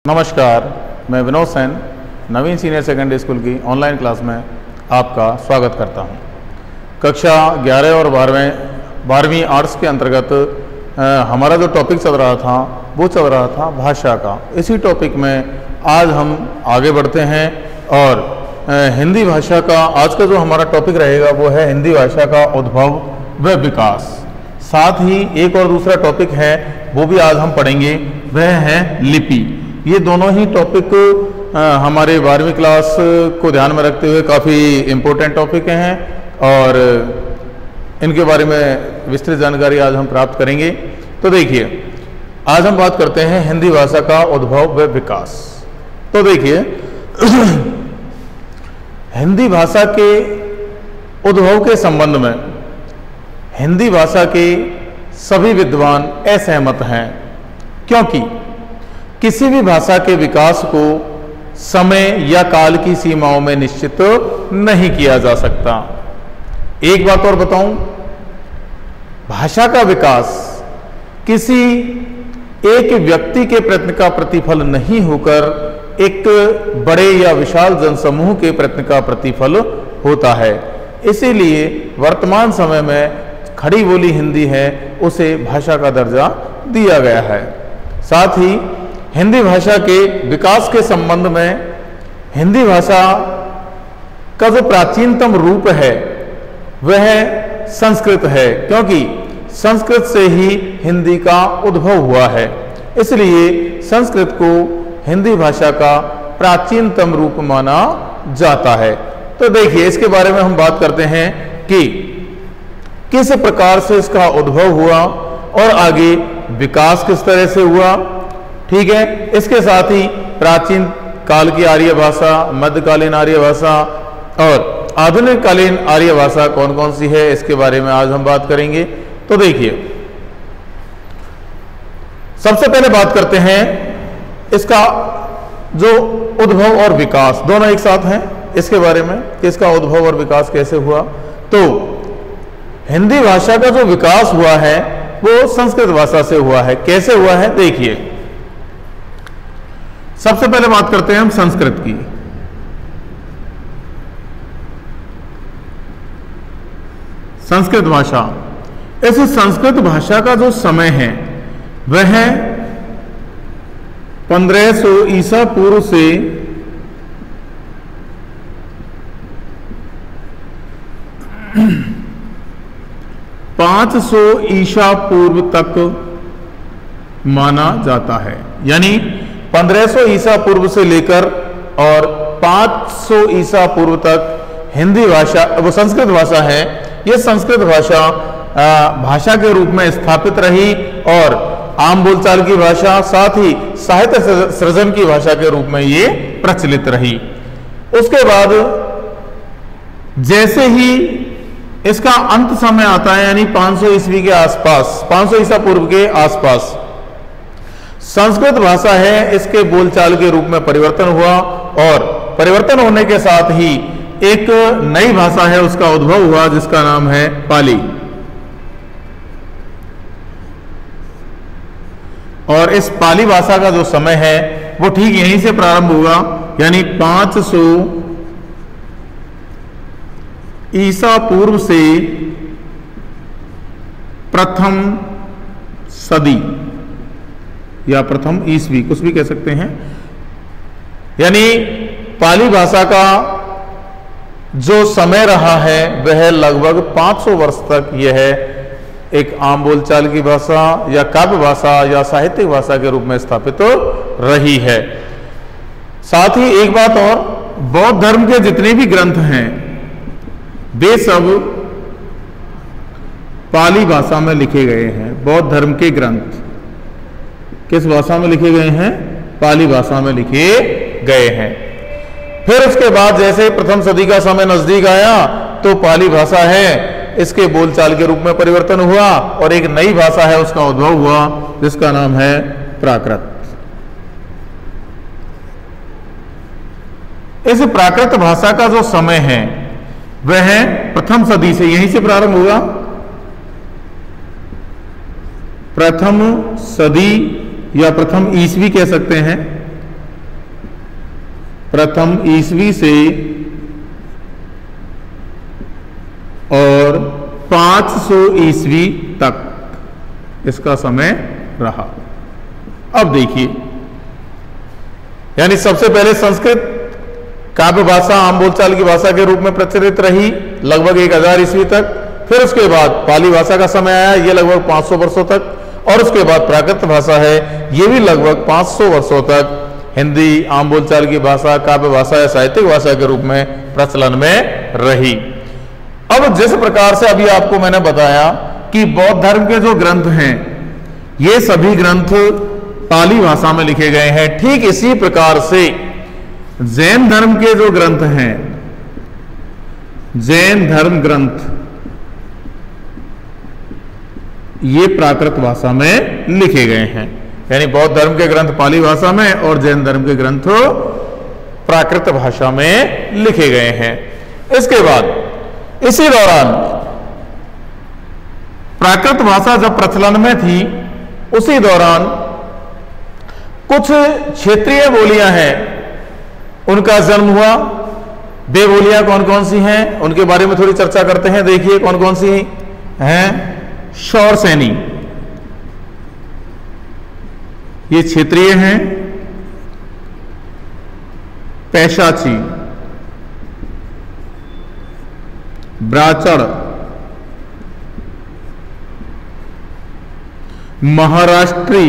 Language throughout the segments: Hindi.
नमस्कार, मैं विनोद सेन नवीन सीनियर सेकेंडरी स्कूल की ऑनलाइन क्लास में आपका स्वागत करता हूं। कक्षा 11 और 12वीं आर्ट्स के अंतर्गत हमारा जो टॉपिक चल रहा था वो चल रहा था भाषा का। इसी टॉपिक में आज हम आगे बढ़ते हैं और हिंदी भाषा का आज का जो हमारा टॉपिक रहेगा वो है हिंदी भाषा का उद्भव व विकास। साथ ही एक और दूसरा टॉपिक है वो भी आज हम पढ़ेंगे, वह है लिपि। ये दोनों ही टॉपिक हमारे 12वीं क्लास को ध्यान में रखते हुए काफ़ी इम्पोर्टेंट टॉपिक हैं और इनके बारे में विस्तृत जानकारी आज हम प्राप्त करेंगे। तो देखिए, आज हम बात करते हैं हिंदी भाषा का उद्भव व विकास। तो देखिए, हिंदी भाषा के उद्भव के संबंध में हिंदी भाषा के सभी विद्वान असहमत हैं, क्योंकि किसी भी भाषा के विकास को समय या काल की सीमाओं में निश्चित नहीं किया जा सकता। एक बात और बताऊं, भाषा का विकास किसी एक व्यक्ति के प्रयत्न का प्रतिफल नहीं होकर एक बड़े या विशाल जनसमूह के प्रयत्न का प्रतिफल होता है। इसीलिए वर्तमान समय में खड़ी बोली हिंदी है उसे भाषा का दर्जा दिया गया है। साथ ही हिंदी भाषा के विकास के संबंध में हिंदी भाषा का जो प्राचीनतम रूप है वह संस्कृत है, क्योंकि संस्कृत से ही हिंदी का उद्भव हुआ है। इसलिए संस्कृत को हिंदी भाषा का प्राचीनतम रूप माना जाता है। तो देखिए, इसके बारे में हम बात करते हैं कि किस प्रकार से इसका उद्भव हुआ और आगे विकास किस तरह से हुआ। ठीक है, इसके साथ ही प्राचीन काल की आर्य भाषा, मध्यकालीन आर्य भाषा और आधुनिक कालीन आर्य भाषा कौन कौन सी है, इसके बारे में आज हम बात करेंगे। तो देखिए, सबसे पहले बात करते हैं इसका जो उद्भव और विकास, दोनों एक साथ हैं, इसके बारे में कि इसका उद्भव और विकास कैसे हुआ। तो हिंदी भाषा का जो विकास हुआ है वो संस्कृत भाषा से हुआ है। कैसे हुआ है, देखिए, सबसे पहले बात करते हैं हम संस्कृत की। संस्कृत भाषा, इस संस्कृत भाषा का जो समय है वह 1500 ईसा पूर्व से 500 ईसा पूर्व तक माना जाता है। यानी 1500 ईसा पूर्व से लेकर और 500 ईसा पूर्व तक हिंदी भाषा, वो संस्कृत भाषा है, ये संस्कृत भाषा भाषा के रूप में स्थापित रही और आम बोलचाल की भाषा, साथ ही साहित्य सृजन की भाषा के रूप में ये प्रचलित रही। उसके बाद जैसे ही इसका अंत समय आता है, यानी 500 ईस्वी के आसपास, 500 ईसा पूर्व के आसपास, संस्कृत भाषा है इसके बोलचाल के रूप में परिवर्तन हुआ और परिवर्तन होने के साथ ही एक नई भाषा है उसका उद्भव हुआ जिसका नाम है पाली। और इस पाली भाषा का जो समय है वो ठीक यहीं से प्रारंभ हुआ, यानी 500 ईसा पूर्व से प्रथम सदी या प्रथम ईस्वी, कुछ भी कह सकते हैं। यानी पाली भाषा का जो समय रहा है वह लगभग 500 वर्ष तक यह एक आम बोलचाल की भाषा या काव्य भाषा या साहित्यिक भाषा के रूप में स्थापित रही है। साथ ही एक बात और, बौद्ध धर्म के जितने भी ग्रंथ हैं वे सब पाली भाषा में लिखे गए हैं। बौद्ध धर्म के ग्रंथ किस भाषा में लिखे गए हैं? पाली भाषा में लिखे गए हैं। फिर उसके बाद जैसे प्रथम सदी का समय नजदीक आया तो पाली भाषा है इसके बोलचाल के रूप में परिवर्तन हुआ और एक नई भाषा है उसका उद्भव हुआ जिसका नाम है प्राकृत। इस प्राकृत भाषा का जो समय है वह प्रथम सदी से, यहीं से प्रारंभ हुआ। प्रथम सदी या प्रथम ईस्वी कह सकते हैं, प्रथम ईस्वी से और 500 ईस्वी तक इसका समय रहा। अब देखिए, यानी सबसे पहले संस्कृत काव्य भाषा आम बोलचाल की भाषा के रूप में प्रचलित रही लगभग 1000 ईस्वी तक। फिर उसके बाद पाली भाषा का समय आया, ये लगभग 500 वर्षों तक। और उसके बाद प्राकृत भाषा है, ये भी लगभग 500 वर्षों तक हिंदी आम बोलचाल की भाषा, काव्य भाषा या साहित्यिक भाषा के रूप में प्रचलन में रही। अब जिस प्रकार से अभी आपको मैंने बताया कि बौद्ध धर्म के जो ग्रंथ हैं ये सभी ग्रंथ पाली भाषा में लिखे गए हैं, ठीक इसी प्रकार से जैन धर्म के जो ग्रंथ हैं, जैन धर्म ग्रंथ ये प्राकृत भाषा में लिखे गए हैं। यानी बौद्ध धर्म के ग्रंथ पाली भाषा में और जैन धर्म के ग्रंथ प्राकृत भाषा में लिखे गए हैं। इसके बाद इसी दौरान प्राकृत भाषा जब प्रचलन में थी उसी दौरान कुछ क्षेत्रीय बोलियां हैं उनका जन्म हुआ। वे बोलियां कौन कौन सी हैं उनके बारे में थोड़ी चर्चा करते हैं। देखिए कौन कौन सी हैं। शौरसेनी ये क्षेत्रीय हैं। पैशाची, ब्राचड़, महाराष्ट्री,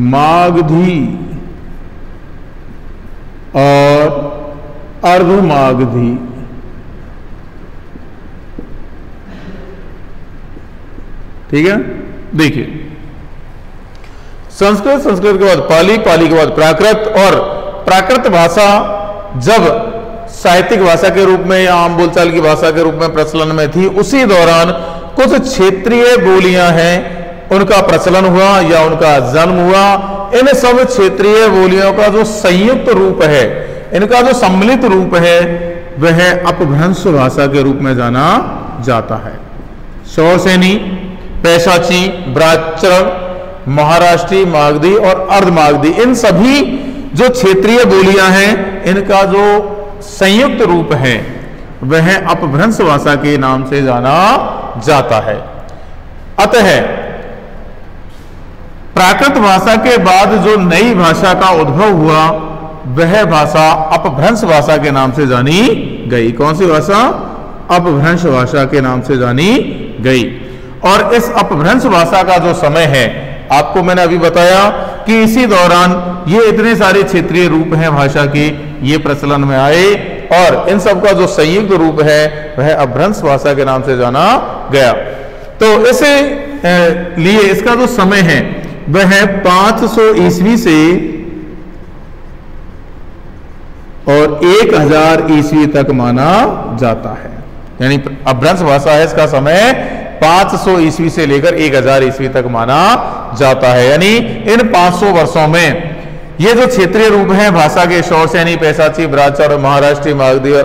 मागधी और अर्धमागधी। ठीक है, देखिए संस्कृत, संस्कृत के बाद पाली, पाली के बाद प्राकृत, और प्राकृत भाषा जब साहित्यिक भाषा के रूप में या आम बोलचाल की भाषा के रूप में प्रचलन में थी उसी दौरान कुछ क्षेत्रीय बोलियां हैं उनका प्रचलन हुआ या उनका जन्म हुआ। इन सब क्षेत्रीय बोलियों का जो संयुक्त रूप है, इनका जो सम्मिलित रूप है वह अपभ्रंश भाषा के रूप में जाना जाता है। शौरसेनी, पैशाची, ब्राचड़, महाराष्ट्री, मागधी और अर्धमागधी, इन सभी जो क्षेत्रीय बोलियां हैं इनका जो संयुक्त रूप है वह अपभ्रंश भाषा के नाम से जाना जाता है। अतः प्राकृत भाषा के बाद जो नई भाषा का उद्भव हुआ वह भाषा अपभ्रंश भाषा के नाम से जानी गई। कौन सी भाषा? अपभ्रंश भाषा के नाम से जानी गई। और इस अपभ्रंश भाषा का जो समय है आपको मैंने अभी बताया कि इसी दौरान ये इतने सारे क्षेत्रीय रूप हैं भाषा के, ये प्रचलन में आए और इन सब का जो संयुक्त रूप है वह अपभ्रंश भाषा के नाम से जाना गया। तो इसे लिए इसका जो समय है वह 500 ईस्वी से और 1000 ईस्वी तक माना जाता है। यानी अपभ्रंश भाषा है, इसका समय 500 ईस्वी से लेकर 1000 ईस्वी तक माना जाता है। यानी इन 500 वर्षों में ये जो क्षेत्रीय रूप हैं भाषा के, शौरसेनी, पैशाची, ब्राचड़, महाराष्ट्री, मागधी और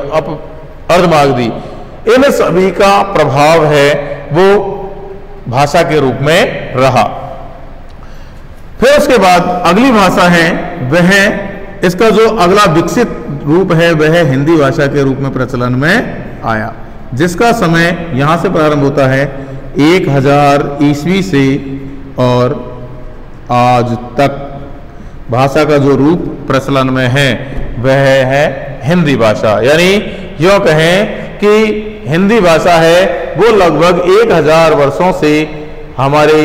अर्धमागधी, इन सभी का प्रभाव है वो भाषा के रूप में रहा। फिर उसके बाद अगली भाषा है वह, इसका जो अगला विकसित रूप है वह हिंदी भाषा के रूप में प्रचलन में आया, जिसका समय यहां से प्रारंभ होता है 1000 ईस्वी से और आज तक भाषा का जो रूप प्रचलन में है वह है हिंदी भाषा। यानी यो कहें कि हिंदी भाषा है वो लगभग 1000 वर्षों से हमारे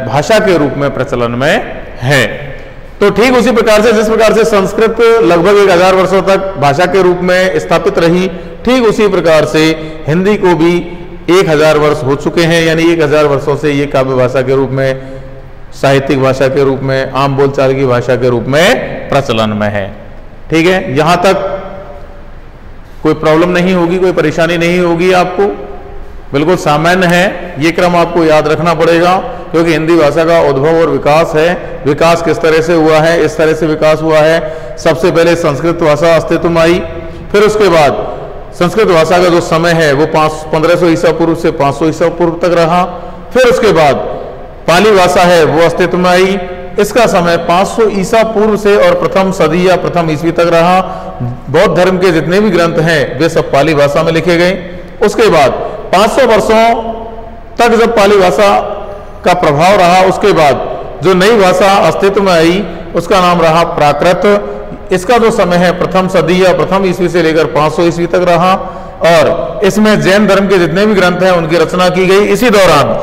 भाषा के रूप में प्रचलन में है। तो ठीक उसी प्रकार से जिस प्रकार से संस्कृत लगभग 1000 वर्षों तक भाषा के रूप में स्थापित रही, ठीक उसी प्रकार से हिंदी को भी 1000 वर्ष हो चुके हैं। यानी 1000 वर्षों से ये काव्य भाषा के रूप में, साहित्यिक भाषा के रूप में, आम बोलचाल की भाषा के रूप में प्रचलन में है। ठीक है, यहां तक कोई प्रॉब्लम नहीं होगी, कोई परेशानी नहीं होगी आपको, बिल्कुल सामान्य है। ये क्रम आपको याद रखना पड़ेगा क्योंकि हिंदी भाषा का उद्भव और विकास है। विकास किस तरह से हुआ है? इस तरह से विकास हुआ है, सबसे पहले संस्कृत भाषा अस्तित्व में आई, फिर उसके बाद संस्कृत भाषा का जो समय है वो 1500 ईसा पूर्व से 500 ईसा पूर्व तक रहा। फिर उसके बाद पाली भाषा है वो अस्तित्व में आई। इसका समय 500 ईसा पूर्व से और प्रथम सदी या प्रथम ईस्वी तक रहा। बौद्ध धर्म के जितने भी ग्रंथ हैं वे सब पाली भाषा में लिखे गए। उसके बाद 500 वर्षों तक जब पाली भाषा का प्रभाव रहा, उसके बाद जो नई भाषा अस्तित्व में आई उसका नाम रहा प्राकृत। इसका जो समय है प्रथम सदी या प्रथम ईस्वी से लेकर 500 ईस्वी तक रहा और इसमें जैन धर्म के जितने भी ग्रंथ हैं उनकी रचना की गई। इसी दौरान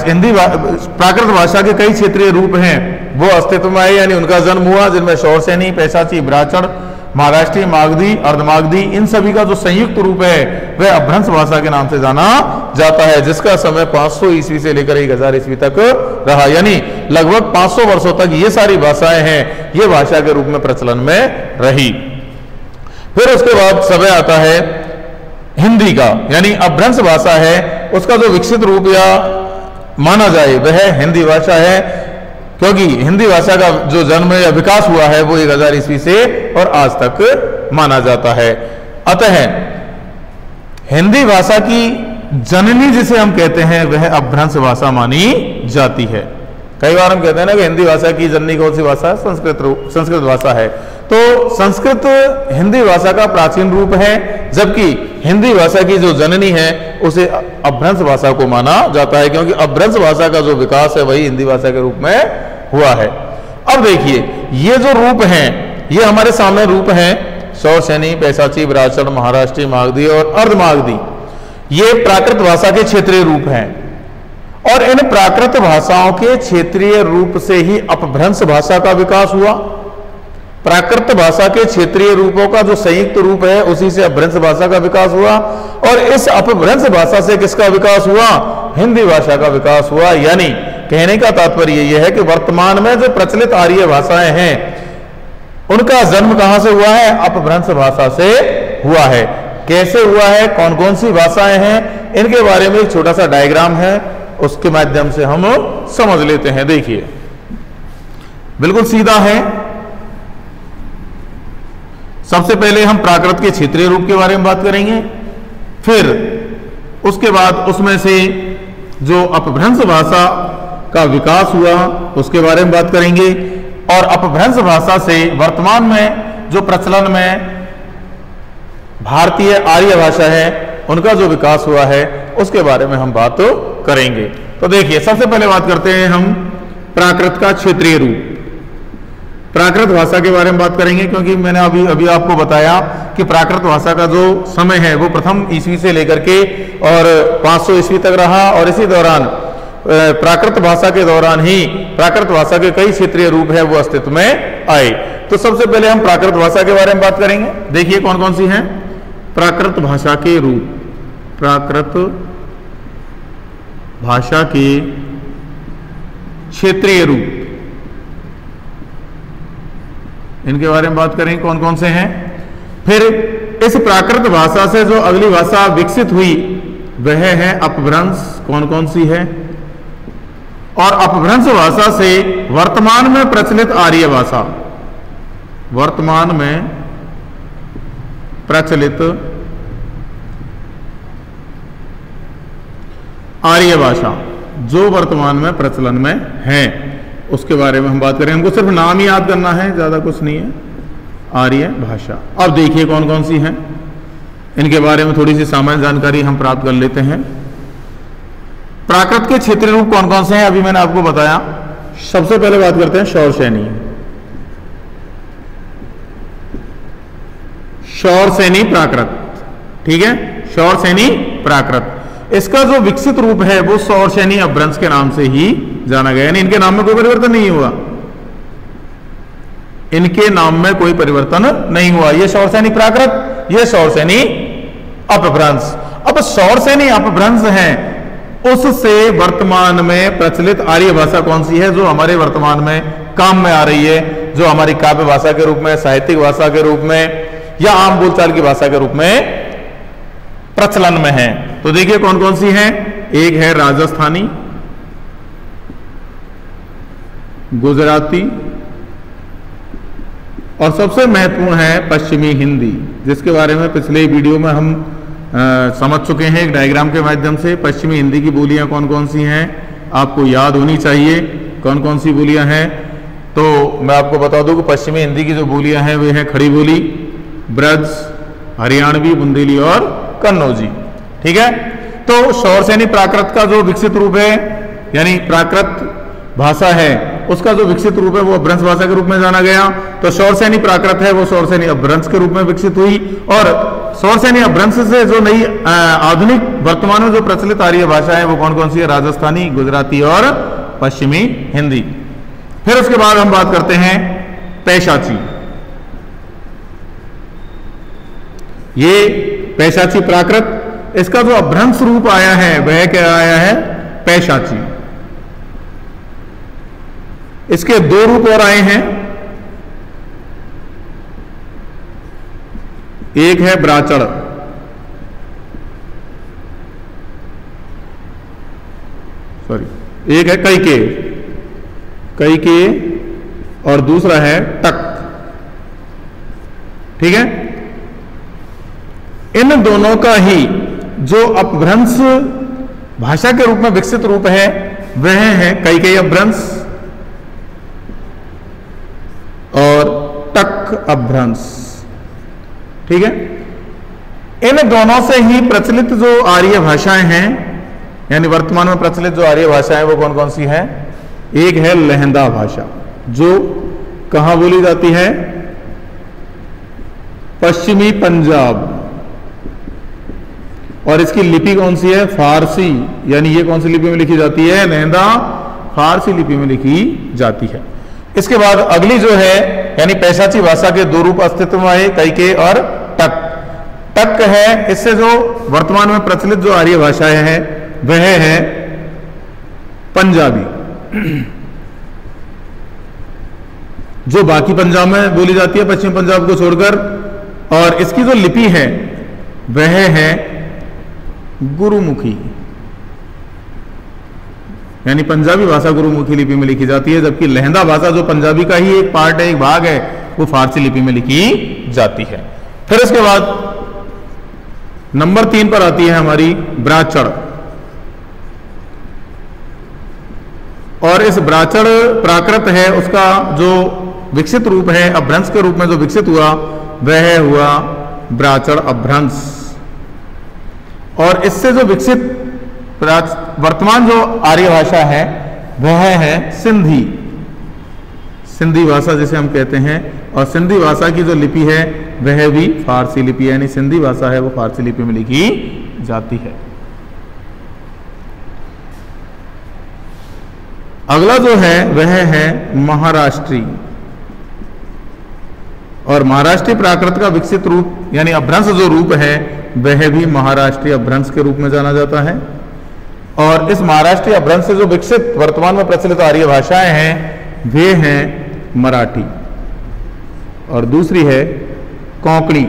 हिंदी प्राकृत भाषा के कई क्षेत्रीय रूप हैं वो अस्तित्व में आए, यानी उनका जन्म हुआ, जिनमें शौरसेनी, पैशाची, ब्राह्मण, महाराष्ट्री, मागधी, अर्धमागधी, इन सभी का जो संयुक्त रूप है वह अपभ्रंश भाषा के नाम से जाना जाता है, जिसका समय 500 ईस्वी से लेकर 1000 ईस्वी तक रहा। यानी लगभग 500 वर्षों तक ये सारी भाषाएं हैं ये भाषा के रूप में प्रचलन में रही। फिर उसके बाद समय आता है हिंदी का, यानी अपभ्रंश भाषा है उसका जो विकसित रूप या माना जाए वह हिंदी भाषा है, क्योंकि हिंदी भाषा का जो जन्म या विकास हुआ है वो 1000 ईस्वी से और आज तक माना जाता है। अतः हिंदी भाषा की जननी जिसे हम कहते हैं वह अपभ्रंश भाषा मानी जाती है। कई बार हम कहते हैं ना कि हिंदी भाषा की जननी कौन सी भाषा है? संस्कृत भाषा है। तो संस्कृत हिंदी भाषा का प्राचीन रूप है, जबकि हिंदी भाषा की जो जननी है उसे अपभ्रंश भाषा को माना जाता है, क्योंकि अपभ्रंश भाषा का जो विकास है वही हिंदी भाषा के रूप में हुआ है। अब देखिए ये जो रूप हैं ये हमारे सामने रूप हैं शौरसेनी, पैशाची, ब्राह्मण, महाराष्ट्री, मागधी और अर्धमागधी। ये प्राकृत भाषा के क्षेत्रीय रूप हैं और इन प्राकृत भाषाओं के क्षेत्रीय रूप से ही अपभ्रंश भाषा का विकास हुआ। प्राकृत भाषा के क्षेत्रीय रूपों का जो संयुक्त रूप है उसी से अपभ्रंश भाषा का विकास हुआ और इस अपभ्रंश भाषा से किसका विकास हुआ? हिंदी भाषा का विकास हुआ। यानी कहने का तात्पर्य यह है कि वर्तमान में जो प्रचलित आर्य भाषाएं हैं उनका जन्म कहां से हुआ है? अपभ्रंश भाषा से हुआ है। कैसे हुआ है, कौन कौन सी भाषाएं हैं, इनके बारे में एक छोटा सा डायग्राम है, उसके माध्यम से हम समझ लेते हैं। देखिए बिल्कुल सीधा है। सबसे पहले हम प्राकृत के क्षेत्रीय रूप के बारे में बात करेंगे, फिर उसके बाद उसमें से जो अपभ्रंश भाषा का विकास हुआ उसके बारे में बात करेंगे और अपभ्रंश भाषा से वर्तमान में जो प्रचलन में भारतीय आर्य भाषा है उनका जो विकास हुआ है उसके बारे में हम बात करेंगे। तो देखिए सबसे पहले बात करते हैं हम प्राकृत का क्षेत्रीय रूप। प्राकृत भाषा के बारे में बात करेंगे क्योंकि मैंने अभी आपको बताया कि प्राकृत भाषा का जो समय है वो प्रथम ईस्वी से लेकर के और 500 ईस्वी तक रहा और इसी दौरान प्राकृत भाषा के दौरान ही प्राकृत भाषा के कई क्षेत्रीय रूप है वो अस्तित्व में आए। तो सबसे पहले हम प्राकृत भाषा के बारे में बात करेंगे। देखिए कौन कौन सी हैं प्राकृत भाषा के रूप। प्राकृत भाषा के क्षेत्रीय रूप, इनके बारे में बात करेंगे कौन कौन से हैं। फिर इस प्राकृत भाषा से जो अगली भाषा विकसित हुई वह है अपभ्रंश, कौन कौन सी है। और अपभ्रंश भाषा से वर्तमान में प्रचलित आर्य भाषा, वर्तमान में प्रचलित आर्य भाषा जो वर्तमान में प्रचलन में है उसके बारे में हम बात करें। हमको सिर्फ नाम ही याद करना है, ज्यादा कुछ नहीं है। आर्य भाषा। अब देखिए कौन कौन सी हैं, इनके बारे में थोड़ी सी सामान्य जानकारी हम प्राप्त कर लेते हैं। प्राकृत के क्षेत्रीय रूप कौन कौन से हैं अभी मैंने आपको बताया। सबसे पहले बात करते हैं शौरसेनी। शौरसेनी प्राकृत, ठीक है, शौरसेनी प्राकृत। इसका जो विकसित रूप है वो शौरसेनी अपभ्रंश के नाम से ही जाना गया, यानी इनके नाम में कोई परिवर्तन नहीं हुआ। इनके नाम में कोई परिवर्तन नहीं हुआ। ये शौरसेनी प्राकृत, ये शौरसेनी अपभ्रंश। अब शौरसेनी अपभ्रंश है उससे वर्तमान में प्रचलित आर्य भाषा कौन सी है जो हमारे वर्तमान में काम में आ रही है, जो हमारी काव्य भाषा के रूप में, साहित्यिक भाषा के रूप में या आम बोलचाल की भाषा के रूप में प्रचलन में है। तो देखिए कौन कौन सी हैं। एक है राजस्थानी, गुजराती और सबसे महत्वपूर्ण है पश्चिमी हिंदी, जिसके बारे में पिछले वीडियो में हम समझ चुके हैं एक डायग्राम के माध्यम से। पश्चिमी हिंदी की बोलियां कौन कौन सी हैं आपको याद होनी चाहिए। कौन कौन सी बोलियां हैं? तो मैं आपको बता दूं कि पश्चिमी हिंदी की जो बोलियां हैं वे हैं खड़ी बोली, ब्रज, हरियाणवी, बुंदेली और कन्नौजी। ठीक है, तो शौरसेनी प्राकृत का जो विकसित रूप है, यानी प्राकृत भाषा है, उसका जो विकसित रूप है वो अपभ्रंश भाषा के रूप में जाना गया। तो शौरसेनी प्राकृत है वो शौरसेनी अपभ्रंश के रूप में विकसित हुई, और शौरसेनी अपभ्रंश से जो नई आधुनिक वर्तमान में जो प्रचलित आर्य भाषा है वो कौन कौन सी है? राजस्थानी, गुजराती और पश्चिमी हिंदी। फिर उसके बाद हम बात करते हैं पैशाची। ये पैशाची प्राकृत, इसका जो अपभ्रंश रूप आया है वह क्या आया है? पैशाची। इसके दो रूप और आए हैं, एक है ब्राचड़, एक है कैके, और दूसरा है टक। ठीक है, इन दोनों का ही जो अपभ्रंश भाषा के रूप में विकसित रूप है वह है कैकेयी अपभ्रंश और टक अपभ्रंश। ठीक है, इन दोनों से ही प्रचलित जो आर्य भाषाएं हैं, यानी वर्तमान में प्रचलित जो आर्य भाषाएं वो कौन कौन सी हैं? एक है लहंदा भाषा, जो कहां बोली जाती है? पश्चिमी पंजाब, और इसकी लिपि कौन सी है? फारसी। यानी ये कौन सी लिपि में लिखी जाती है? लहंदा फारसी लिपि में लिखी जाती है। इसके बाद अगली जो है, यानी पैशाची भाषा के दो रूप अस्तित्व में आए, कैके और टक। टक है, इससे जो वर्तमान में प्रचलित जो आर्य भाषाएं हैं वह है पंजाबी, जो बाकी पंजाब में बोली जाती है पश्चिम पंजाब को छोड़कर, और इसकी जो लिपि है वह है गुरुमुखी, यानी पंजाबी भाषा गुरुमुखी लिपि में लिखी जाती है, जबकि लहंदा भाषा जो पंजाबी का ही एक पार्ट है, एक भाग है, वो फारसी लिपि में लिखी जाती है। फिर इसके बाद नंबर 3 पर आती है हमारी ब्राचड़, और इस ब्राचड़ प्राकृत है, उसका जो विकसित रूप है अपभ्रंश के रूप में जो विकसित हुआ वह हुआ ब्राचड़ अपभ्रंश। और इससे जो विकसित वर्तमान जो आर्य भाषा है वह है सिंधी, सिंधी भाषा जिसे हम कहते हैं, और सिंधी भाषा की जो लिपि है वह भी फारसी लिपि, यानी सिंधी भाषा है वो फारसी लिपि में लिखी जाती है। अगला जो है वह है महाराष्ट्री, और महाराष्ट्रीय प्राकृत का विकसित रूप यानी अपभ्रंश जो रूप है वह भी महाराष्ट्रीय अपभ्रंश के रूप में जाना जाता है। और इस महाराष्ट्रीय अपभ्रंश से जो विकसित वर्तमान में प्रचलित आर्य भाषाएं हैं वे हैं मराठी, और दूसरी है कोंकणी,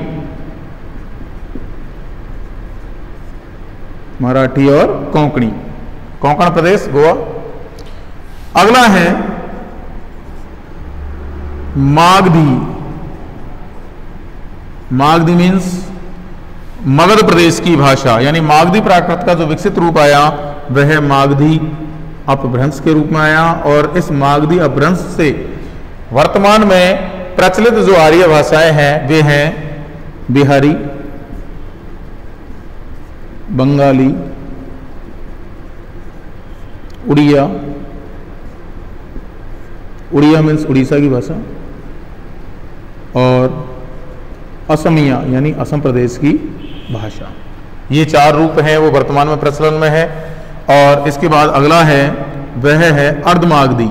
मराठी और कोंकणी, कोंकण प्रदेश गोवा। अगला है मागधी, मागधी मीन्स मगध प्रदेश की भाषा, यानी मागधी प्राकृत का जो विकसित रूप आया वह मागधी अपभ्रंश के रूप में आया, और इस मागधी अपभ्रंश से वर्तमान में प्रचलित जो आर्य भाषाएं हैं वे हैं बिहारी, बंगाली, उड़िया, उड़िया मीन्स उड़ीसा की भाषा, और असमिया यानी असम प्रदेश की भाषा। ये 4 रूप हैं वो वर्तमान में प्रचलन में है। और इसके बाद अगला है वह है अर्धमागधी,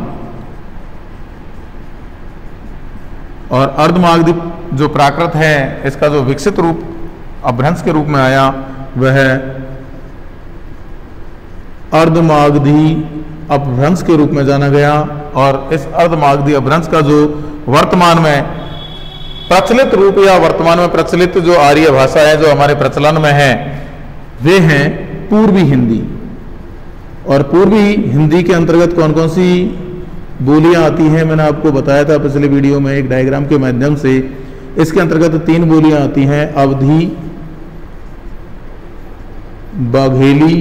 और अर्धमागधी जो प्राकृत है इसका जो विकसित रूप अपभ्रंश के रूप में आया वह अर्धमागधी अपभ्रंश के रूप में जाना गया। और इस अर्धमागधी अपभ्रंश का जो वर्तमान में प्रचलित रूप या वर्तमान में प्रचलित जो आर्य भाषा है जो हमारे प्रचलन में है वे हैं पूर्वी हिंदी। और पूर्वी हिंदी के अंतर्गत कौन कौन सी बोलियां आती हैं मैंने आपको बताया था पिछले वीडियो में एक डायग्राम के माध्यम से। इसके अंतर्गत 3 बोलियां आती हैं, अवधी, बाघेली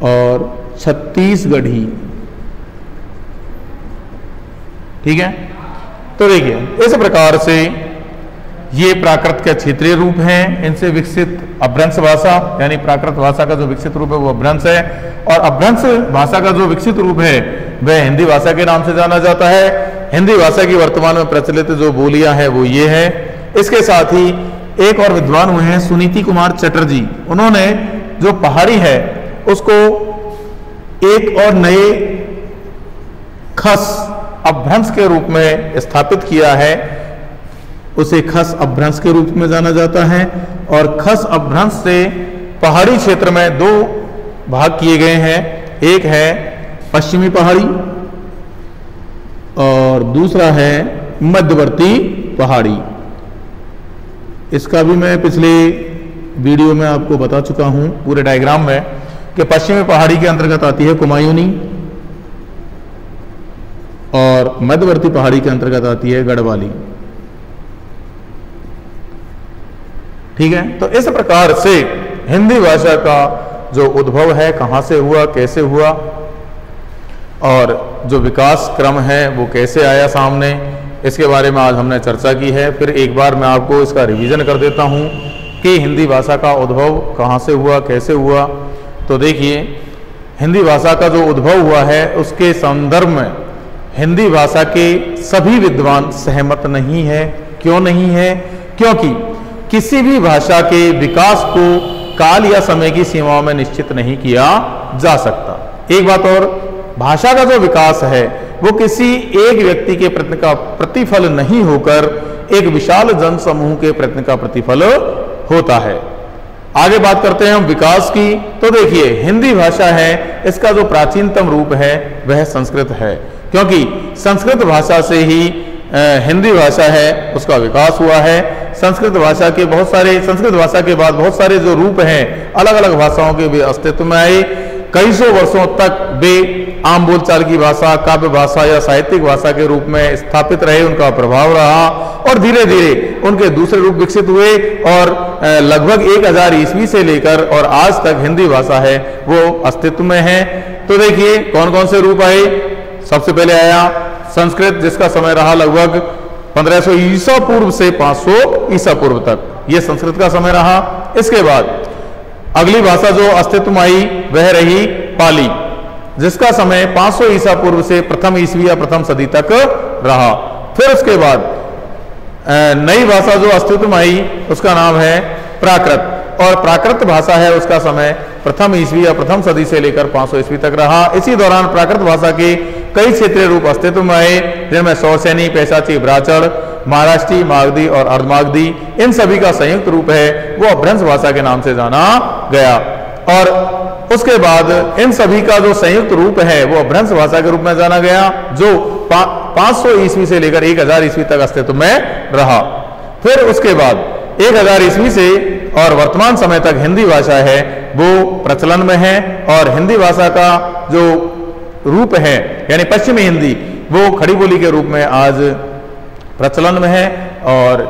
और छत्तीसगढ़ी। ठीक है, तो देखिए इस प्रकार से ये प्राकृत के क्षेत्रीय रूप हैं। इनसे विकसित अभ्रंश भाषा यानी प्राकृत भाषा का जो विकसित रूप है वो अभ्रंश है, और अभ्रंश भाषा का जो विकसित रूप है वह हिंदी भाषा के नाम से जाना जाता है। हिंदी भाषा की वर्तमान में प्रचलित जो बोलियां हैं वो ये है। इसके साथ ही एक और विद्वान हुए हैं सुनीति कुमार चटर्जी, उन्होंने जो पहाड़ी है उसको एक और नए खस अभ्रंश के रूप में स्थापित किया है, उसे खस अभ्रंश के रूप में जाना जाता है। और खस अभ्रंश से पहाड़ी क्षेत्र में दो भाग किए गए हैं, एक है पश्चिमी पहाड़ी और दूसरा है मध्यवर्ती पहाड़ी। इसका भी मैं पिछले वीडियो में आपको बता चुका हूं पूरे डायग्राम में कि पश्चिमी पहाड़ी के अंतर्गत आती है कुमायूनी और मध्यवर्ती पहाड़ी के अंतर्गत आती है गढ़वाली। ठीक है, तो इस प्रकार से हिंदी भाषा का जो उद्भव है, कहां से हुआ, कैसे हुआ और जो विकास क्रम है वो कैसे आया सामने, इसके बारे में आज हमने चर्चा की है। फिर एक बार मैं आपको इसका रिवीजन कर देता हूं कि हिंदी भाषा का उद्भव कहां से हुआ, कैसे हुआ। तो देखिए, हिंदी भाषा का जो उद्भव हुआ है उसके संदर्भ में हिंदी भाषा के सभी विद्वान सहमत नहीं है। क्यों नहीं है? क्योंकि किसी भी भाषा के विकास को काल या समय की सीमाओं में निश्चित नहीं किया जा सकता। एक बात और, भाषा का जो विकास है वो किसी एक व्यक्ति के प्रयत्न का प्रतिफल नहीं होकर एक विशाल जन समूह के प्रयत्न का प्रतिफल होता है। आगे बात करते हैं हम विकास की। तो देखिए, हिंदी भाषा है, इसका जो प्राचीनतम रूप है वह संस्कृत है, क्योंकि संस्कृत भाषा से ही हिंदी भाषा है उसका विकास हुआ है। संस्कृत भाषा के बाद बहुत सारे जो रूप हैं अलग अलग भाषाओं के भी अस्तित्व में आए। कई सौ वर्षों तक वे आम बोलचाल की भाषा, काव्य भाषा या साहित्यिक भाषा के रूप में स्थापित रहे, उनका प्रभाव रहा और धीरे धीरे उनके दूसरे रूप विकसित हुए और लगभग 1000 ईस्वी से लेकर और आज तक हिंदी भाषा है वो अस्तित्व में है। तो देखिए कौन कौन से रूप आए। सबसे पहले आया संस्कृत, जिसका समय रहा लगभग 1500 ईसा पूर्व से 500 ईसा पूर्व तक, यह संस्कृत का समय रहा। इसके बाद अगली भाषा जो अस्तित्व में आई वह रही पाली, जिसका समय 500 ईसा पूर्व से प्रथम ईस्वी या प्रथम सदी तक रहा। फिर उसके बाद नई भाषा जो अस्तित्व में आई उसका नाम है प्राकृत, और प्राकृत भाषा है उसका समय प्रथम ईस्वी या प्रथम सदी से लेकर 500 ईस्वी तक रहा। इसी दौरान प्राकृत भाषा के कई क्षेत्रीय रूप अस्तित्व में आए, जिनमें सौसैनी, पैशाची, ब्राचड़, महाराष्ट्री, मागधी और अर्धमागधी, इन सभी का संयुक्त रूप है वो अभ्रंश भाषा के नाम से जाना गया। और उसके बाद इन सभी का जो संयुक्त रूप है वो अभ्रंश भाषा के रूप में जाना गया, जो 500 ईस्वी से लेकर 1000 ईस्वी तक अस्तित्व में रहा। फिर उसके बाद 1000 ईस्वी से और वर्तमान समय तक हिंदी भाषा है वो प्रचलन में है, और हिंदी भाषा का जो रूप है यानी पश्चिमी हिंदी वो खड़ी बोली के रूप में आज प्रचलन में है, और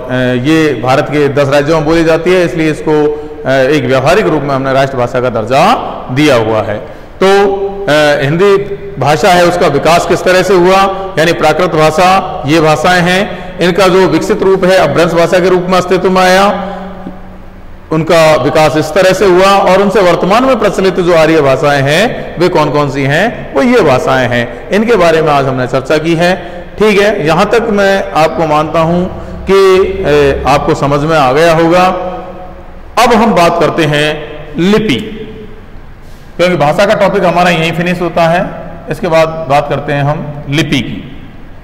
ये भारत के 10 राज्यों में बोली जाती है, इसलिए इसको एक व्यवहारिक रूप में हमने राष्ट्रभाषा का दर्जा दिया हुआ है। तो हिंदी भाषा है उसका विकास किस तरह से हुआ, यानी प्राकृत भाषा, ये भाषाएं हैं, इनका जो विकसित रूप है अभ्रंश भाषा के रूप में अस्तित्व में आया, उनका विकास इस तरह से हुआ, और उनसे वर्तमान में प्रचलित जो आर्य भाषाएं हैं वे कौन कौन सी हैं, वो ये भाषाएं हैं। इनके बारे में आज हमने चर्चा की है। ठीक है, यहां तक मैं आपको मानता हूं कि आपको समझ में आ गया होगा। अब हम बात करते हैं लिपि, क्योंकि भाषा का टॉपिक हमारा यहीं फिनिश होता है। इसके बाद बात करते हैं हम लिपि की।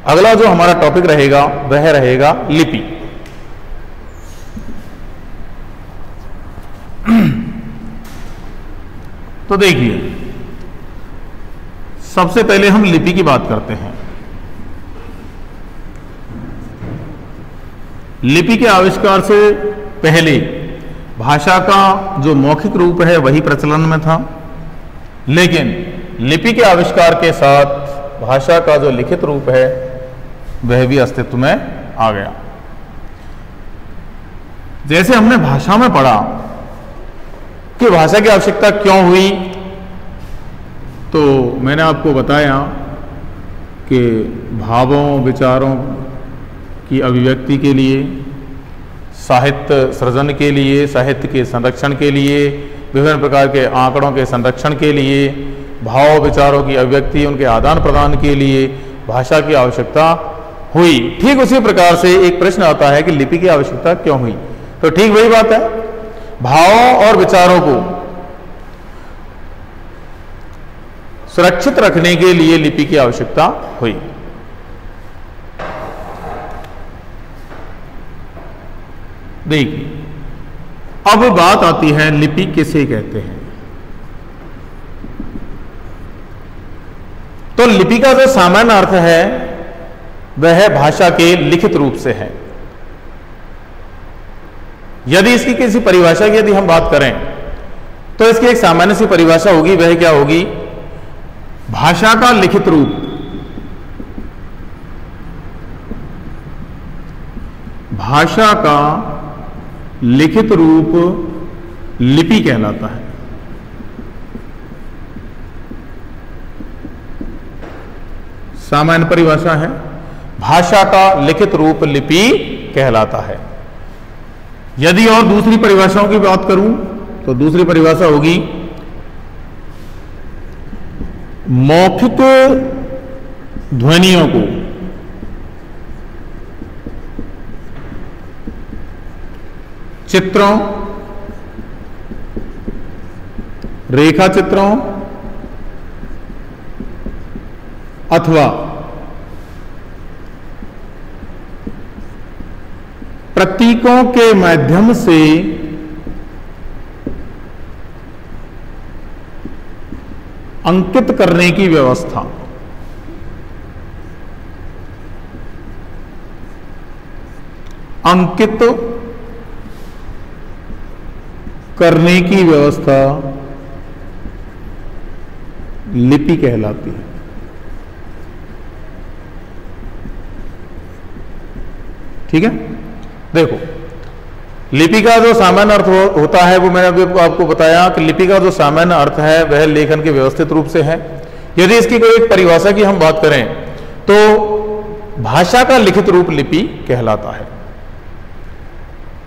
अगला जो हमारा टॉपिक रहेगा वह रहेगा लिपि। तो देखिए, सबसे पहले हम लिपि की बात करते हैं। लिपि के आविष्कार से पहले भाषा का जो मौखिक रूप है वही प्रचलन में था, लेकिन लिपि के आविष्कार के साथ भाषा का जो लिखित रूप है वह भी अस्तित्व में आ गया। जैसे हमने भाषा में पढ़ा कि भाषा की आवश्यकता क्यों हुई, तो मैंने आपको बताया कि भावों विचारों की अभिव्यक्ति के लिए, साहित्य सृजन के लिए, साहित्य के संरक्षण के लिए, विभिन्न प्रकार के आंकड़ों के संरक्षण के लिए, भाव विचारों की अभिव्यक्ति उनके आदान प्रदान के लिए भाषा की आवश्यकता हुई। ठीक उसी प्रकार से एक प्रश्न आता है कि लिपि की आवश्यकता क्यों हुई? तो ठीक वही बात है, भावों और विचारों को सुरक्षित रखने के लिए लिपि की आवश्यकता हुई। देखिए, अब बात आती है लिपि किसे कहते हैं। तो लिपि का जो सामान्य अर्थ है वह भाषा के लिखित रूप से है। यदि इसकी किसी परिभाषा की यदि हम बात करें तो इसकी एक सामान्य सी परिभाषा होगी, वह क्या होगी? भाषा का लिखित रूप भाषा का लिखित रूप लिपि कहलाता है। सामान्य परिभाषा है, भाषा का लिखित रूप लिपि कहलाता है। यदि और दूसरी परिभाषाओं की बात करूं तो दूसरी परिभाषा होगी मौखिक ध्वनियों को चित्रों, रेखा चित्रों अथवा प्रतीकों के माध्यम से अंकित करने की व्यवस्था। अंकित करने की व्यवस्था लिपि कहलाती है। ठीक है, देखो लिपि का जो सामान्य अर्थ होता है वो मैंने अभी आपको बताया कि लिपि का जो सामान्य अर्थ है वह लेखन के व्यवस्थित रूप से है। यदि इसकी कोई एक परिभाषा की हम बात करें तो भाषा का लिखित रूप लिपि कहलाता है।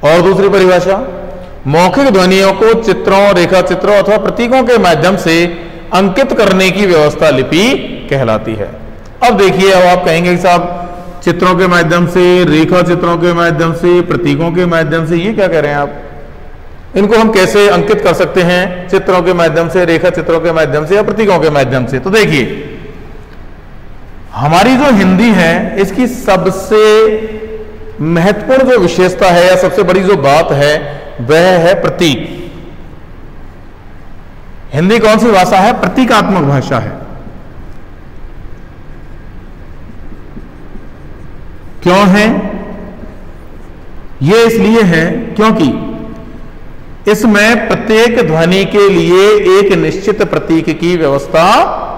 और दूसरी परिभाषा, मौखिक ध्वनियों को चित्रों, रेखा चित्रों अथवा प्रतीकों के माध्यम से अंकित करने की व्यवस्था लिपि कहलाती है। अब देखिए, अब आप कहेंगे कि साहब चित्रों के माध्यम से, रेखा चित्रों के माध्यम से, प्रतीकों के माध्यम से, ये क्या कह रहे हैं आप? इनको हम कैसे अंकित कर सकते हैं? चित्रों के माध्यम से, रेखा चित्रों के माध्यम से या प्रतीकों के माध्यम से? तो देखिए, हमारी जो हिंदी है इसकी सबसे महत्वपूर्ण जो विशेषता है या सबसे बड़ी जो बात है वह है प्रतीक। हिंदी कौन सी भाषा है? प्रतीकात्मक भाषा है। क्यों है? यह इसलिए है क्योंकि इसमें प्रत्येक ध्वनि के लिए एक निश्चित प्रतीक की व्यवस्था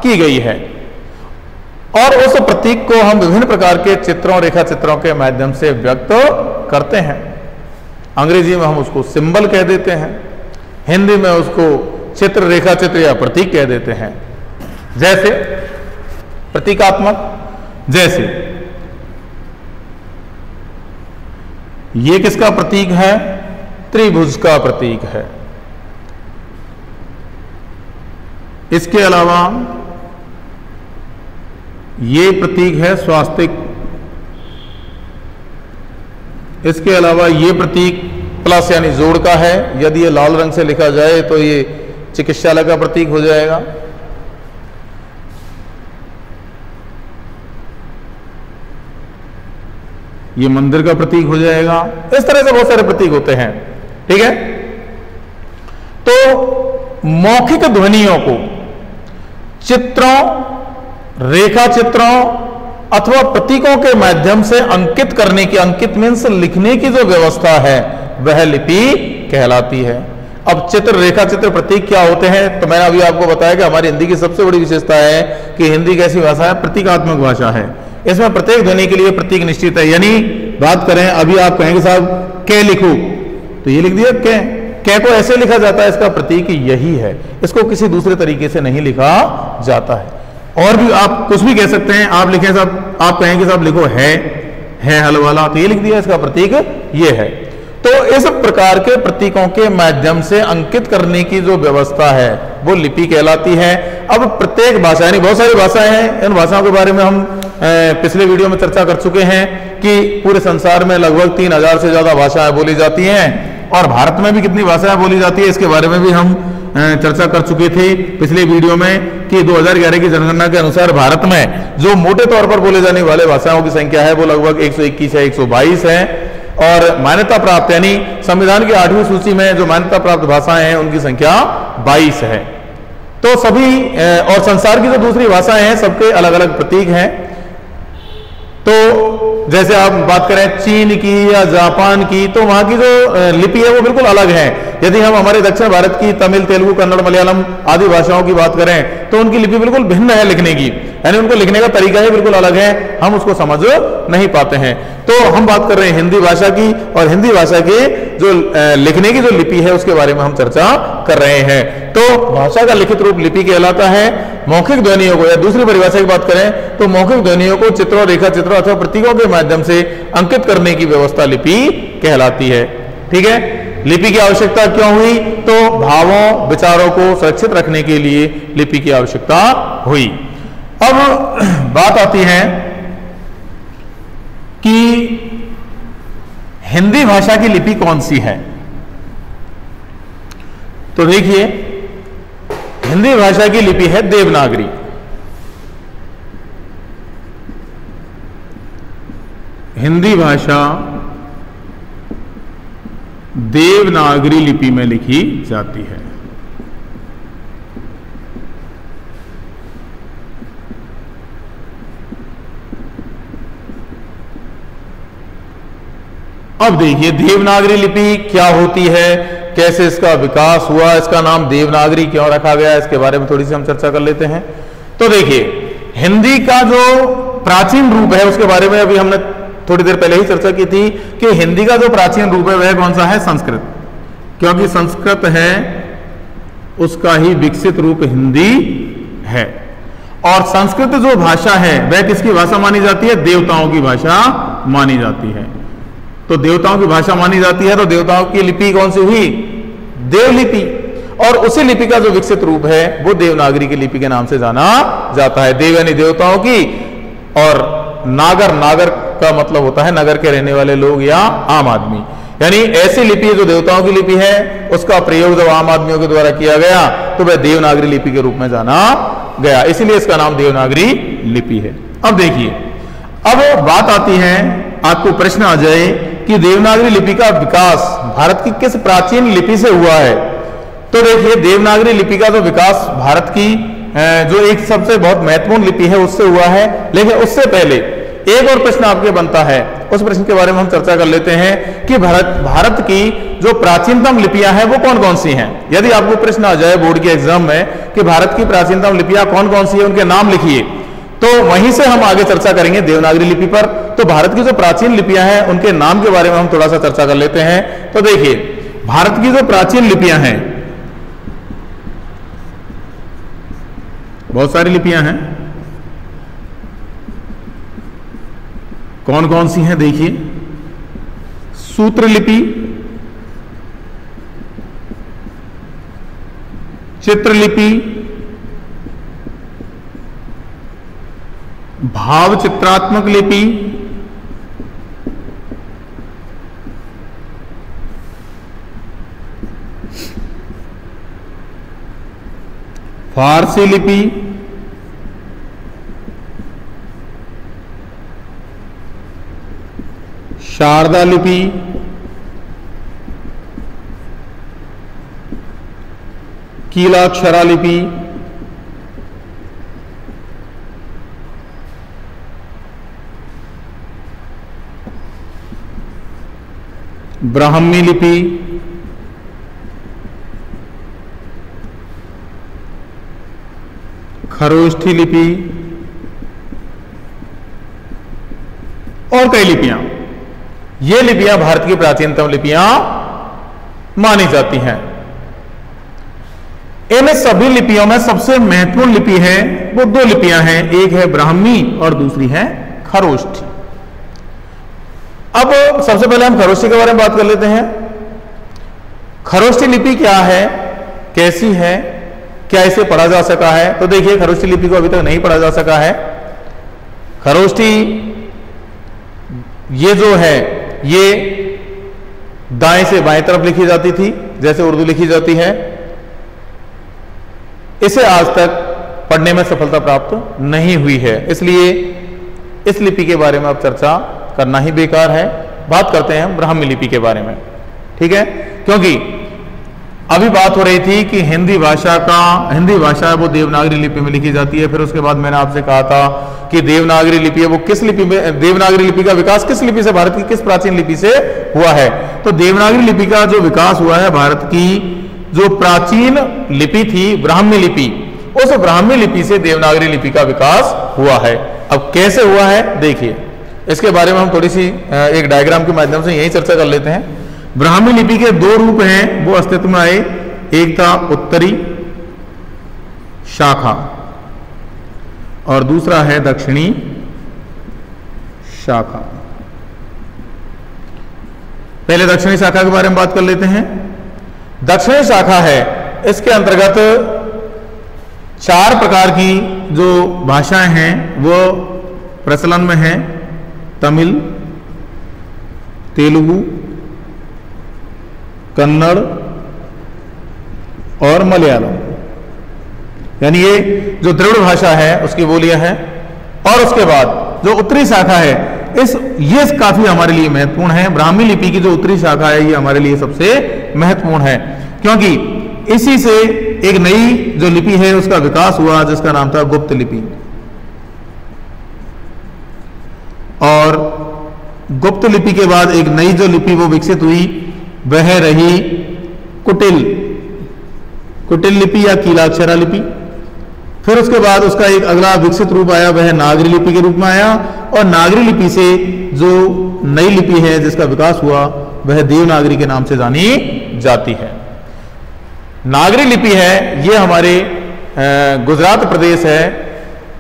की गई है और उस प्रतीक को हम विभिन्न प्रकार के चित्रों, रेखा चित्रों के माध्यम से व्यक्त करते हैं। अंग्रेजी में हम उसको सिंबल कह देते हैं, हिंदी में उसको चित्र, रेखा चित्र या प्रतीक कह देते हैं। जैसे प्रतीकात्मक, जैसे ये किसका प्रतीक है? त्रिभुज का प्रतीक है। इसके अलावा ये प्रतीक है स्वास्तिक। इसके अलावा ये प्रतीक प्लस यानी जोड़ का है। यदि ये लाल रंग से लिखा जाए तो ये चिकित्सालय का प्रतीक हो जाएगा। ये मंदिर का प्रतीक हो जाएगा। इस तरह से बहुत सारे प्रतीक होते हैं। ठीक है, तो मौखिक ध्वनियों को चित्रों, रेखा चित्रों अथवा प्रतीकों के माध्यम से अंकित करने की, अंकित मीन्स लिखने की जो व्यवस्था है वह लिपि कहलाती है। अब चित्र, रेखा चित्र, प्रतीक क्या होते हैं? तो मैंने अभी आपको बताया कि हमारी हिंदी की सबसे बड़ी विशेषता है कि हिंदी एक ऐसी भाषा है, प्रतीकात्मक भाषा है। इसमें प्रत्येक ध्वनि के लिए प्रतीक निश्चित है। यानी बात करें, अभी आप कहेंगे साहब कै लिखो, तो ये लिख दिया कै को ऐसे लिखा जाता है, इसका प्रतीक यही है, इसको किसी दूसरे तरीके से नहीं लिखा जाता है। और भी आप कुछ भी कह सकते हैं, आप लिखें साहब, आप कहें कि साहब लिखो है हल वाला, तो ये लिख दिया, इसका प्रतीक ये है। तो इस प्रकार के प्रतीकों के माध्यम से अंकित करने की जो व्यवस्था है वो लिपि कहलाती है। अब प्रत्येक भाषा, यानी बहुत सारी भाषाएं हैं, इन भाषाओं के बारे में हम पिछले वीडियो में चर्चा कर चुके हैं कि पूरे संसार में लगभग 3000 से ज्यादा भाषाएं बोली जाती हैं, और भारत में भी कितनी भाषाएं बोली जाती है इसके बारे में भी हम चर्चा कर चुके थे पिछले वीडियो में कि 2011 की जनगणना के अनुसार भारत में जो मोटे तौर पर बोले जाने वाले भाषाओं की संख्या है वो लगभग 121 या 122 है, और मान्यता प्राप्त यानी संविधान की 8वीं सूची में जो मान्यता प्राप्त भाषाएं हैं उनकी संख्या 22 है। तो सभी और संसार की जो दूसरी भाषाएं हैं सबके अलग अलग प्रतीक हैं। तो जैसे आप बात करें चीन की या जापान की, तो वहां की जो लिपि है वो बिल्कुल अलग है। यदि हम हमारे दक्षिण भारत की तमिल, तेलुगु, कन्नड़, मलयालम आदि भाषाओं की बात करें तो उनकी लिपि बिल्कुल भिन्न है लिखने की, यानी उनको लिखने का तरीका ही बिल्कुल अलग है, हम उसको समझ नहीं पाते हैं। तो हम बात कर रहे हैं हिंदी भाषा की, और हिंदी भाषा के जो लिखने की जो लिपि है उसके बारे में हम चर्चा कर रहे हैं। तो भाषा का लिखित रूप लिपि कहलाता है। मौखिक ध्वनियों को, या दूसरी परिभाषा की बात करें तो मौखिक ध्वनियों को चित्रों, रेखा चित्रों अथवा प्रतीकों के माध्यम से अंकित करने की व्यवस्था लिपि कहलाती है। ठीक है, लिपि की आवश्यकता क्यों हुई? तो भावों, विचारों को सुरक्षित रखने के लिए लिपि की आवश्यकता हुई। अब बात आती है कि हिंदी भाषा की लिपि कौन सी है। तो देखिए, हिंदी भाषा की लिपि है देवनागरी। हिंदी भाषा देवनागरी लिपि में लिखी जाती है। अब देखिए देवनागरी लिपि क्या होती है, कैसे इसका विकास हुआ, इसका नाम देवनागरी क्यों रखा गया, इसके बारे में थोड़ी सी हम चर्चा कर लेते हैं। तो देखिए हिंदी का जो प्राचीन रूप है उसके बारे में अभी हमने थोड़ी देर पहले ही चर्चा की थी कि हिंदी का जो प्राचीन रूप है वह कौन सा है? संस्कृत, क्योंकि संस्कृत है उसका ही विकसित रूप हिंदी है। और संस्कृत जो भाषा है वह किसकी भाषा मानी जाती है? देवताओं की भाषा मानी जाती है। तो देवताओं की भाषा मानी जाती है, तो देवताओं की लिपि कौन सी हुई? देवलिपि। और उसी लिपि का जो विकसित रूप है वो देवनागरी की लिपि के नाम से जाना जाता है। देव यानी देवताओं की, और नागर, नागर का मतलब होता है नगर के रहने वाले लोग या आम आदमी, यानी ऐसी लिपि जो देवताओं की लिपि है उसका प्रयोग जब आम आदमियों के द्वारा किया गया तो वह देवनागरी लिपि के रूप में जाना गया, इसीलिए इसका नाम देवनागरी लिपि है। अब देखिए, अब बात आती है, आपको प्रश्न आ जाए कि देवनागरी लिपि का विकास भारत की किस प्राचीन लिपि से हुआ है। तो देखिए देवनागरी लिपि का जो विकास भारत की जो एक सबसे बहुत महत्वपूर्ण लिपि है उससे हुआ है। लेकिन उससे पहले एक और प्रश्न आपके बनता है, उस प्रश्न के बारे में हम चर्चा कर लेते हैं कि भारत की जो प्राचीनतम लिपियां हैं वो कौन कौन सी हैं। यदि आपको प्रश्न आ जाए बोर्ड के एग्जाम में कि भारत की प्राचीनतम लिपियां कौन कौन सी है, उनके नाम लिखिए, तो वहीं से हम आगे चर्चा करेंगे देवनागरी लिपि पर। तो भारत की जो प्राचीन लिपियां हैं उनके नाम के बारे में हम थोड़ा सा चर्चा कर लेते हैं। तो देखिए भारत की जो प्राचीन लिपियां हैं, बहुत सारी लिपियां हैं, कौन कौन सी हैं देखिए। सूत्र लिपि, चित्रलिपि, भाव चित्रात्मक लिपि, फारसी लिपि, शारदा लिपि, कीलाक्षरा लिपि, ब्राह्मी लिपि, खरोष्ठी लिपि और कई लिपियां, ये लिपियां भारत की प्राचीनतम लिपियां मानी जाती हैं। इन सभी लिपियों में सबसे महत्वपूर्ण लिपि है वो दो लिपियां हैं, एक है ब्राह्मी और दूसरी है खरोष्ठी। अब सबसे पहले हम खरोष्ठी के बारे में बात कर लेते हैं। खरोष्ठी लिपि क्या है, कैसी है, क्या इसे पढ़ा जा सका है? तो देखिए, खरोष्ठी लिपि को अभी तक नहीं पढ़ा जा सका है। खरोष्ठी ये जो है ये दाएं से बाएं तरफ लिखी जाती थी, जैसे उर्दू लिखी जाती है। इसे आज तक पढ़ने में सफलता प्राप्त नहीं हुई है, इसलिए इस लिपि के बारे में अब चर्चा करना ही बेकार है। बात करते हैं हम ब्राह्मी लिपि के बारे में, ठीक है? क्योंकि अभी बात हो रही थी कि हिंदी भाषा है वो देवनागरी लिपि में लिखी जाती है। फिर उसके बाद मैंने आपसे कहा था कि देवनागरी लिपि है वो किस लिपि में, देवनागरी लिपि का विकास किस लिपि से, भारत की किस प्राचीन लिपि से हुआ है? तो देवनागरी लिपि का जो विकास हुआ है, भारत की जो प्राचीन लिपि थी ब्राह्मी लिपि, उस ब्राह्मी लिपि से देवनागरी लिपि का विकास हुआ है। अब कैसे हुआ है देखिए, इसके बारे में हम थोड़ी सी एक डायग्राम के माध्यम से यही चर्चा कर लेते हैं। ब्राह्मी लिपि के दो रूप हैं वो अस्तित्व में आए, एक था उत्तरी शाखा और दूसरा है दक्षिणी शाखा। पहले दक्षिणी शाखा के बारे में बात कर लेते हैं। दक्षिणी शाखा है, इसके अंतर्गत 4 प्रकार की जो भाषाएं हैं वो प्रचलन में हैं, तमिल, तेलुगु, कन्नड़ और मलयालम, यानी ये जो द्रविड़ भाषा है उसकी बोलियां हैं। और उसके बाद जो उत्तरी शाखा है, ये काफी हमारे लिए महत्वपूर्ण है। ब्राह्मी लिपि की जो उत्तरी शाखा है ये हमारे लिए सबसे महत्वपूर्ण है, क्योंकि इसी से एक नई जो लिपि है उसका विकास हुआ जिसका नाम था गुप्त लिपि। और गुप्त लिपि के बाद एक नई जो लिपि वो विकसित हुई वह रही कुटिल लिपि या कीलाक्षरा लिपि। फिर उसके बाद उसका एक अगला विकसित रूप आया, वह नागरी लिपि के रूप में आया। और नागरी लिपि से जो नई लिपि है जिसका विकास हुआ वह देवनागरी के नाम से जानी जाती है। नागरी लिपि है ये हमारे गुजरात प्रदेश है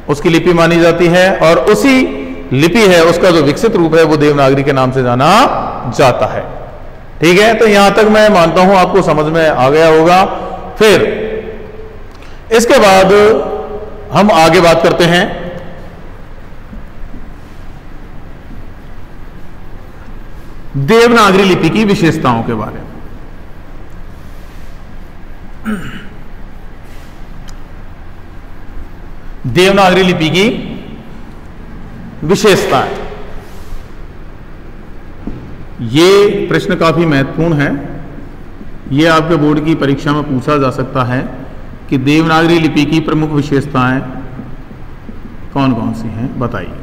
उसकी लिपि मानी जाती है, और उसी लिपि है उसका जो विकसित रूप है वो देवनागरी के नाम से जाना जाता है। ठीक है, तो यहां तक मैं मानता हूं आपको समझ में आ गया होगा। फिर इसके बाद हम आगे बात करते हैं देवनागरी लिपि की विशेषताओं के बारे में। देवनागरी लिपि की विशेषताएं, ये प्रश्न काफी महत्वपूर्ण है। ये आपके बोर्ड की परीक्षा में पूछा जा सकता है कि देवनागरी लिपि की प्रमुख विशेषताएं कौन कौन सी हैं, बताइए।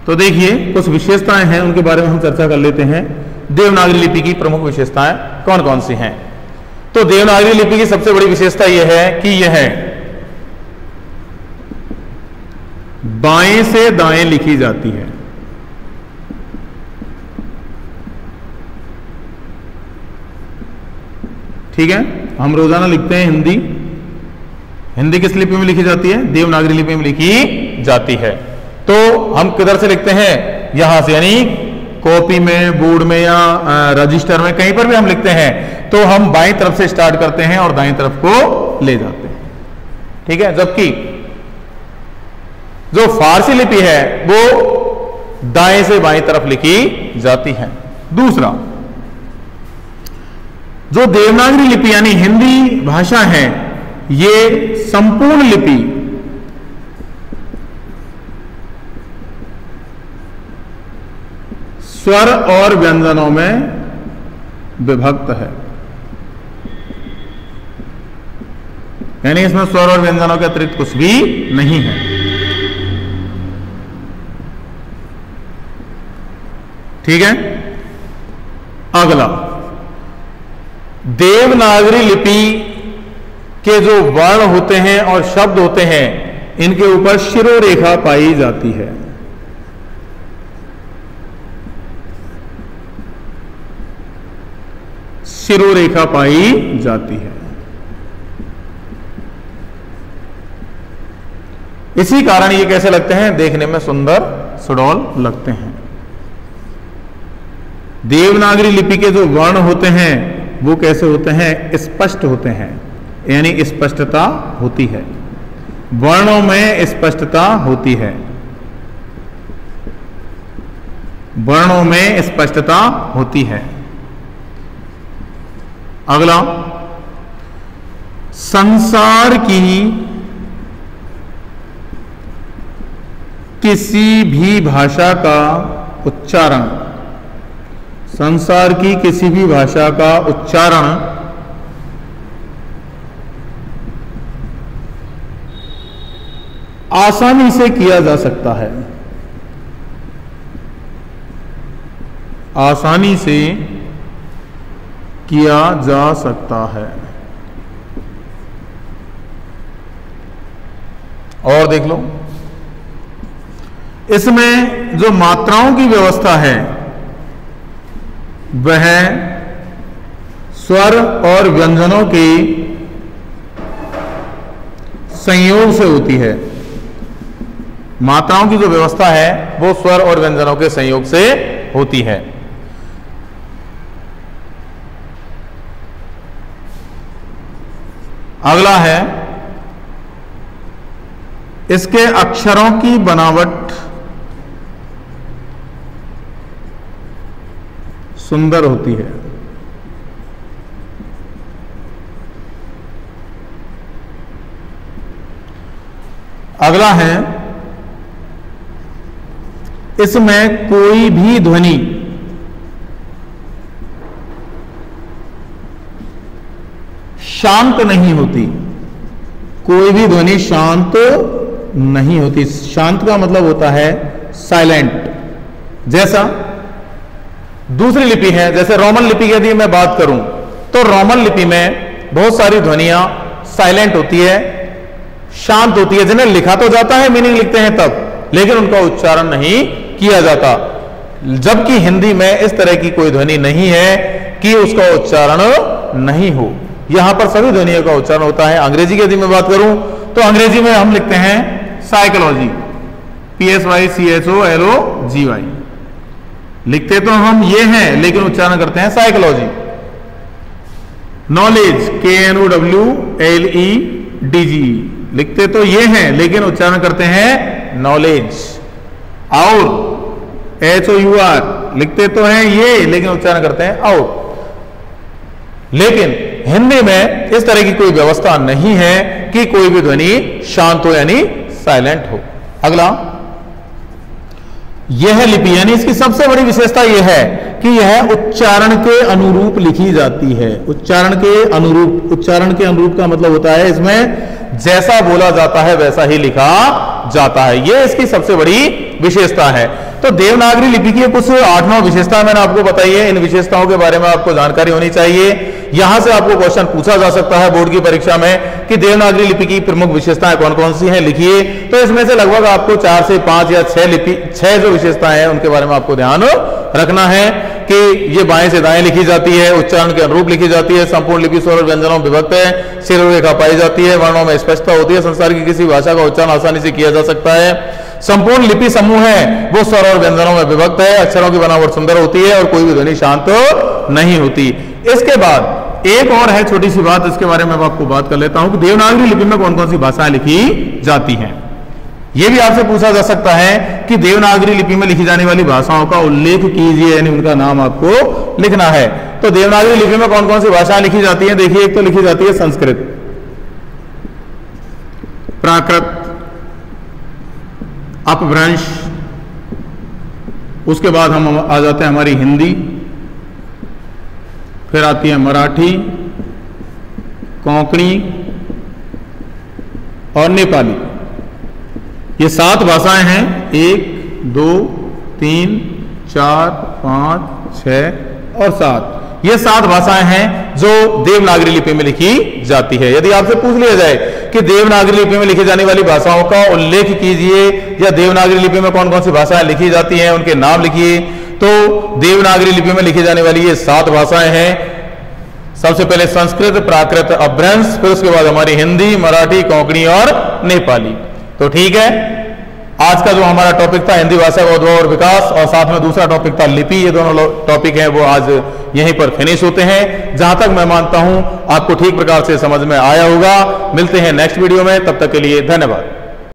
तो देखिए, कुछ विशेषताएं हैं उनके बारे में हम चर्चा कर लेते हैं। देवनागरी लिपि की प्रमुख विशेषताएं कौन कौन सी हैं? तो देवनागरी लिपि की सबसे बड़ी विशेषता यह है कि यह बाएं से दाएं लिखी जाती है। ठीक है, हम रोजाना लिखते हैं हिंदी। हिंदी किस लिपि में लिखी जाती है? देवनागरी लिपि में लिखी जाती है। तो हम किधर से लिखते हैं? यहां से, यानी कॉपी में, बोर्ड में या रजिस्टर में, कहीं पर भी हम लिखते हैं तो हम बाईं तरफ से स्टार्ट करते हैं और दाईं तरफ को ले जाते हैं। ठीक है, जबकि जो फारसी लिपि है वो दाएं से बाईं तरफ लिखी जाती है। दूसरा, जो देवनागरी लिपि यानी हिंदी भाषा है, ये संपूर्ण लिपि स्वर और व्यंजनों में विभक्त है, यानी इसमें स्वर और व्यंजनों के अतिरिक्त कुछ भी नहीं है। ठीक है, अगला, देवनागरी लिपि के जो वर्ण होते हैं और शब्द होते हैं इनके ऊपर शिरोरेखा पाई जाती है। शिरोरेखा पाई जाती है। इसी कारण ये कैसे लगते हैं, देखने में सुंदर सुडौल लगते हैं। देवनागरी लिपि के जो वर्ण होते हैं वो कैसे होते हैं, स्पष्ट होते हैं, यानी स्पष्टता होती है, वर्णों में स्पष्टता होती है, वर्णों में स्पष्टता होती है। अगला, संसार की किसी भी भाषा का उच्चारण, संसार की किसी भी भाषा का उच्चारण आसानी से किया जा सकता है, आसानी से किया जा सकता है। और देख लो, इसमें जो मात्राओं की व्यवस्था है वह स्वर और व्यंजनों के संयोग से होती है। मात्राओं की जो व्यवस्था है वो स्वर और व्यंजनों के संयोग से होती है। अगला है, इसके अक्षरों की बनावट सुंदर होती है। अगला है, इसमें कोई भी ध्वनि शांत नहीं होती, कोई भी ध्वनि शांत नहीं होती। शांत का मतलब होता है साइलेंट। जैसा दूसरी लिपि है, जैसे रोमन लिपि की यदि मैं बात करूं तो रोमन लिपि में बहुत सारी ध्वनियां साइलेंट होती है, शांत होती है, जिन्हें लिखा तो जाता है, मीनिंग लिखते हैं तब, लेकिन उनका उच्चारण नहीं किया जाता। जबकि हिंदी में इस तरह की कोई ध्वनि नहीं है कि उसका उच्चारण नहीं हो, यहां पर सभी ध्वनियों का उच्चारण होता है। अंग्रेजी की यदि मैं बात करूं तो अंग्रेजी में हम लिखते हैं साइकोलॉजी, PSYCHOLOGY, लिखते तो हम ये हैं लेकिन उच्चारण करते हैं साइकोलॉजी। नॉलेज, KNOWLEDGE, लिखते तो ये हैं लेकिन उच्चारण करते हैं नॉलेज। और HOUR, लिखते तो हैं ये लेकिन उच्चारण करते हैं और। लेकिन हिंदी में इस तरह की कोई व्यवस्था नहीं है कि कोई भी ध्वनि शांत हो यानी साइलेंट हो। अगला, यह लिपि यानी इसकी सबसे बड़ी विशेषता यह है कि यह उच्चारण के अनुरूप लिखी जाती है। उच्चारण के अनुरूप, उच्चारण के अनुरूप का मतलब होता है इसमें जैसा बोला जाता है वैसा ही लिखा जाता है। यह इसकी सबसे बड़ी विशेषता है। तो देवनागरी लिपि की कुछ 8-9 विशेषताएं मैंने आपको बताई है। इन विशेषताओं के बारे में आपको जानकारी होनी चाहिए। यहां से आपको क्वेश्चन पूछा जा सकता है बोर्ड की परीक्षा में कि देवनागरी लिपि की प्रमुख विशेषताएं कौन कौन सी हैं, लिखिए। तो इसमें से लगभग आपको 4 से 5 या 6 जो विशेषताएं हैं उनके बारे में आपको ध्यान रखना है कि ये बाएं से दाएं लिखी जाती है, उच्चारण के अनुरूप लिखी जाती है, संपूर्ण लिपि स्वर और व्यंजनों में विभक्त है, शिरोरेखा पाई जाती है, वर्णों में स्पष्टता होती है, संसार की किसी भाषा का उच्चारण आसानी से किया जा सकता है, संपूर्ण लिपि समूह है वो स्वर और व्यंजनों में विभक्त है, अक्षरों की बनावट सुंदर होती है और कोई भी ध्वनि शांत नहीं होती। इसके बाद एक और है छोटी सी बात, इसके बारे में आपको बात कर लेता हूं कि देवनागरी लिपि में कौन कौन सी भाषाएं लिखी जाती हैं। यह भी आपसे पूछा जा सकता है कि देवनागरी लिपि में लिखी जाने वाली भाषाओं का उल्लेख कीजिए, यानी उनका नाम आपको लिखना है। तो देवनागरी लिपि में कौन कौन सी भाषाएं लिखी जाती हैं, देखिए। एक तो लिखी जाती है संस्कृत, प्राकृत, अपभ्रंश, उसके बाद हम आ जाते हैं हमारी हिंदी, फिर आती है मराठी, कोंकणी और नेपाली। ये 7 भाषाएं हैं, 1, 2, 3, 4, 5, 6 और 7। ये 7 भाषाएं हैं जो देवनागरी लिपि में लिखी जाती है। यदि आपसे पूछ लिया जाए कि देवनागरी लिपि में लिखी जाने वाली भाषाओं का उल्लेख कीजिए या देवनागरी लिपि में कौन कौन सी भाषाएं लिखी जाती हैं उनके नाम लिखिए, तो देवनागरी लिपि में लिखी जाने वाली ये 7 भाषाएं हैं। सबसे पहले संस्कृत, प्राकृत, अपभ्रंश, फिर उसके बाद हमारी हिंदी, मराठी, कोंकणी और नेपाली। तो ठीक है, आज का जो हमारा टॉपिक था हिंदी भाषा का उद्भव और विकास, और साथ में दूसरा टॉपिक था लिपि, ये दोनों टॉपिक हैं वो आज यहीं पर फिनिश होते हैं। जहां तक मैं मानता हूं आपको ठीक प्रकार से समझ में आया होगा। मिलते हैं नेक्स्ट वीडियो में, तब तक के लिए धन्यवाद।